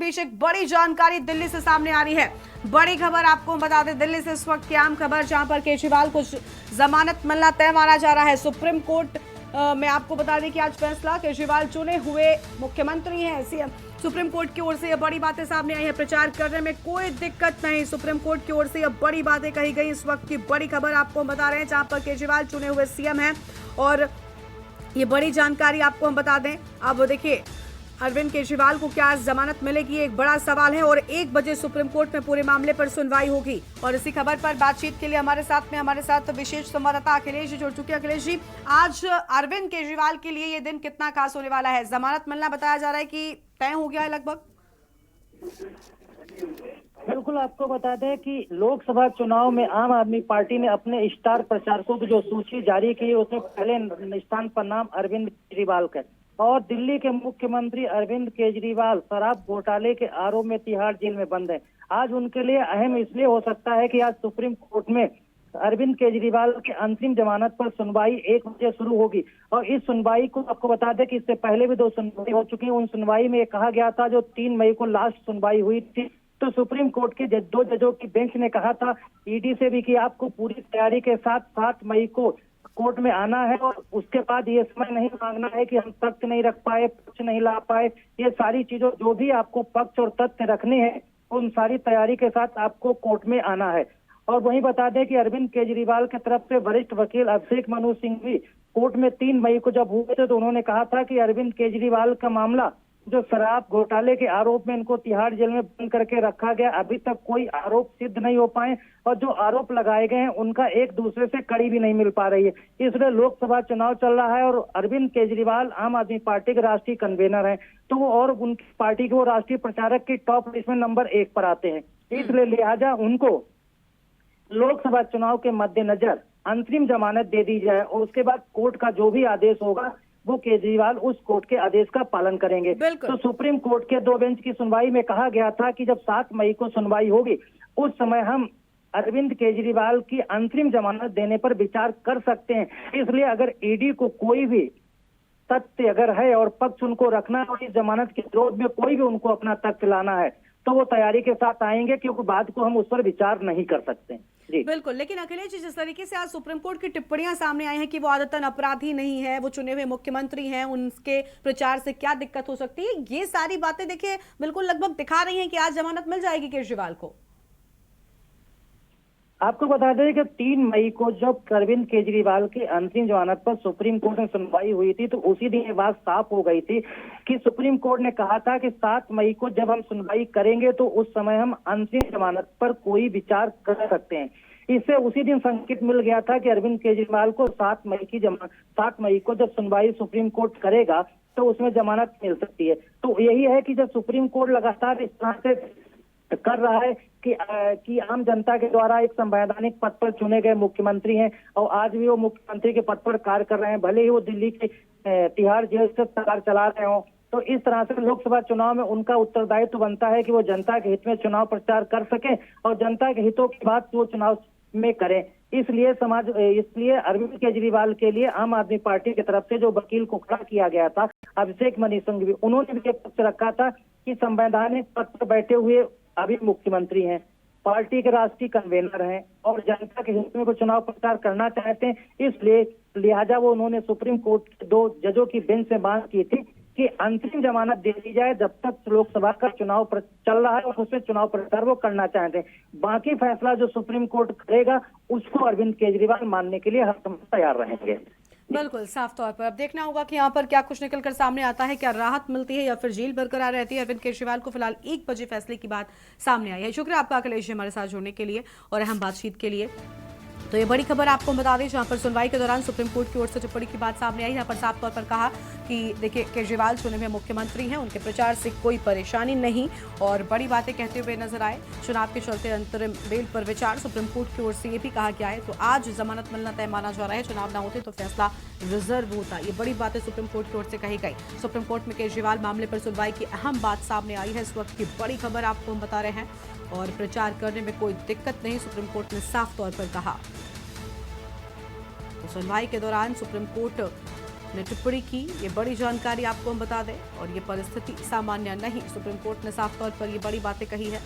बीच एक बड़ी जानकारी दिल्ली से सामने आ रही है। बड़ी खबर आपको बता दें, दिल्ली से इस वक्त की अहम खबर, जहां पर केजरीवाल को जमानत मिलना तय माना जा रहा है। सुप्रीम कोर्ट में आपको बता दें कि आज फैसला, केजरीवाल चुने हुए मुख्यमंत्री हैं सीएम। सुप्रीम कोर्ट की ओर से यह बड़ी बातें सामने आई है, प्रचार करने में कोई दिक्कत नहीं। सुप्रीम कोर्ट की ओर से यह बड़ी बातें कही गई। इस वक्त की बड़ी खबर आपको बता रहे हैं, जहां पर केजरीवाल चुने हुए सीएम हैं और ये बड़ी जानकारी आपको हम बता दें। अब देखिए, अरविंद केजरीवाल को क्या जमानत मिलेगी, एक बड़ा सवाल है और 1 बजे सुप्रीम कोर्ट में पूरे मामले पर सुनवाई होगी। और इसी खबर पर बातचीत के लिए हमारे साथ विशेष संवाददाता अखिलेश जी जुड़ चुके हैं। अखिलेश जी, आज अरविंद केजरीवाल के लिए ये दिन कितना खास होने वाला है? जमानत मिलना बताया जा रहा है कि तय हो गया है लगभग। बिल्कुल, आपको बता दें कि लोकसभा चुनाव में आम आदमी पार्टी ने अपने स्टार प्रचारकों की जो सूची जारी की है, उसमें पहले स्थान पर नाम अरविंद केजरीवाल का। और दिल्ली के मुख्यमंत्री अरविंद केजरीवाल शराब घोटाले के आरोप में तिहाड़ जेल में बंद है। आज उनके लिए अहम इसलिए हो सकता है कि आज सुप्रीम कोर्ट में अरविंद केजरीवाल की अंतिम जमानत पर सुनवाई 1 बजे शुरू होगी। और इस सुनवाई को आपको बता दें कि इससे पहले भी 2 सुनवाई हो चुकी है। उन सुनवाई में ये कहा गया था, जो 3 मई को लास्ट सुनवाई हुई थी, तो सुप्रीम कोर्ट के 2 जजों की बेंच ने कहा था ईडी से भी कि आपको पूरी तैयारी के साथ 7 मई को कोर्ट में आना है और उसके बाद ये समय नहीं मांगना है कि हम तथ्य नहीं रख पाए, पक्ष नहीं ला पाए। ये सारी चीजों, जो भी आपको पक्ष और तथ्य रखने हैं, उन सारी तैयारी के साथ आपको कोर्ट में आना है। और वहीं बता दें कि अरविंद केजरीवाल की तरफ से वरिष्ठ वकील अभिषेक मनु सिंह भी कोर्ट में 3 मई को जब हुए थे, तो उन्होंने कहा था कि अरविंद केजरीवाल का मामला, जो शराब घोटाले के आरोप में इनको तिहाड़ जेल में बंद करके रखा गया, अभी तक कोई आरोप सिद्ध नहीं हो पाए और जो आरोप लगाए गए हैं उनका एक दूसरे से कड़ी भी नहीं मिल पा रही है। इसलिए लोकसभा चुनाव चल रहा है और अरविंद केजरीवाल आम आदमी पार्टी के राष्ट्रीय कन्वेनर हैं, तो वो और उनकी पार्टी के वो राष्ट्रीय प्रचारक की टॉप लिस्ट में नंबर 1 पर आते हैं। इसलिए लिहाजा उनको लोकसभा चुनाव के मद्देनजर अंतरिम जमानत दे दी जाए और उसके बाद कोर्ट का जो भी आदेश होगा वो केजरीवाल उस कोर्ट के आदेश का पालन करेंगे। तो सुप्रीम कोर्ट के 2 बेंच की सुनवाई में कहा गया था कि जब 7 मई को सुनवाई होगी, उस समय हम अरविंद केजरीवाल की अंतरिम जमानत देने पर विचार कर सकते हैं। इसलिए अगर ईडी को कोई भी तथ्य अगर है और पक्ष उनको रखना है और इस जमानत के विरोध में कोई भी उनको अपना तथ्य लाना है, तो वो तैयारी के साथ आएंगे, क्योंकि बाद को हम उस पर विचार नहीं कर सकते। जी बिल्कुल, लेकिन अखिलेश जी, जिस तरीके से आज सुप्रीम कोर्ट की टिप्पणियां सामने आई हैं कि वो आदतन अपराधी नहीं है, वो चुने हुए मुख्यमंत्री हैं, उनके प्रचार से क्या दिक्कत हो सकती है, ये सारी बातें देखिए बिल्कुल लगभग दिखा रही हैं कि आज जमानत मिल जाएगी केजरीवाल को। आपको बता दें कि 3 मई को जब अरविंद केजरीवाल की अंतिम जमानत पर सुप्रीम कोर्ट में सुनवाई हुई थी, तो उसी दिन ये बात साफ हो गई थी कि सुप्रीम कोर्ट ने कहा था कि 7 मई को जब हम सुनवाई करेंगे तो उस समय हम अंतिम जमानत पर कोई विचार कर सकते हैं। इससे उसी दिन संकेत मिल गया था कि अरविंद केजरीवाल को 7 मई को जब सुनवाई सुप्रीम कोर्ट करेगा तो उसमें जमानत मिल सकती है। तो यही है कि जब सुप्रीम कोर्ट लगातार इस तरह से कर रहा है कि आम जनता के द्वारा एक संवैधानिक पद पर चुने गए मुख्यमंत्री हैं और आज भी वो मुख्यमंत्री के पद पर कार्य कर रहे हैं, भले ही वो दिल्ली के तिहाड़ जेल से सरकार चला रहे हो, तो इस तरह से लोकसभा चुनाव में उनका उत्तरदायित्व बनता है कि वो जनता के हित में चुनाव प्रचार कर सकें और जनता के हितों की बात वो चुनाव में करें। इसलिए अरविंद केजरीवाल के लिए आम आदमी पार्टी की तरफ से जो वकील को खड़ा किया गया था, अभिषेक मनु सिंह, भी उन्होंने भी पक्ष रखा था कि संवैधानिक पद पर बैठे हुए अभी मुख्यमंत्री हैं, पार्टी के राष्ट्रीय कन्वेनर हैं और जनता के हित में वो चुनाव प्रचार करना चाहते हैं। इसलिए लिहाजा वो उन्होंने सुप्रीम कोर्ट के 2 जजों की बेंच से मांग की थी कि अंतरिम जमानत दे दी जाए जब तक लोकसभा का चुनाव चल रहा है और उसमें चुनाव प्रचार वो करना चाहते हैं। बाकी फैसला जो सुप्रीम कोर्ट करेगा उसको अरविंद केजरीवाल मानने के लिए हर समय तैयार रहेंगे। बिल्कुल, साफ तौर पर अब देखना होगा कि यहाँ पर क्या कुछ निकलकर सामने आता है, क्या राहत मिलती है या फिर जेल बरकरार रहती है। अरविंद केजरीवाल को फिलहाल 1 बजे फैसले की बात सामने आई है। शुक्रिया आपका अखिलेश जी हमारे साथ जुड़ने के लिए और अहम बातचीत के लिए। तो ये बड़ी खबर आपको बता दें, जहां पर सुनवाई के दौरान सुप्रीम कोर्ट की ओर से टिप्पणी की बात सामने आई, यहाँ पर साफ तौर पर कहा कि देखिए केजरीवाल चुने हुए मुख्यमंत्री हैं, उनके प्रचार से कोई परेशानी नहीं और बड़ी बातें कहते हुए नजर आए। चुनाव के चलते अंतरिम बेल पर विचार सुप्रीम कोर्ट की ओर से ये भी कहा गया है। तो आज जमानत मिलना तय माना जा रहा है, चुनाव ना होते तो फैसला रिजर्व होता। ये बड़ी बातें सुप्रीम कोर्ट की ओर से कही गई। सुप्रीम कोर्ट में केजरीवाल मामले पर सुनवाई की अहम बात सामने आई है। इस वक्त की बड़ी खबर आपको हम बता रहे हैं और प्रचार करने में कोई दिक्कत नहीं, सुप्रीम कोर्ट ने साफ तौर पर कहा। तो सुनवाई के दौरान सुप्रीम कोर्ट ने टिप्पणी की। ये बड़ी जानकारी आपको हम बता दें और ये परिस्थिति सामान्य नहीं, सुप्रीम कोर्ट ने साफ तौर पर ये बड़ी बातें कही है।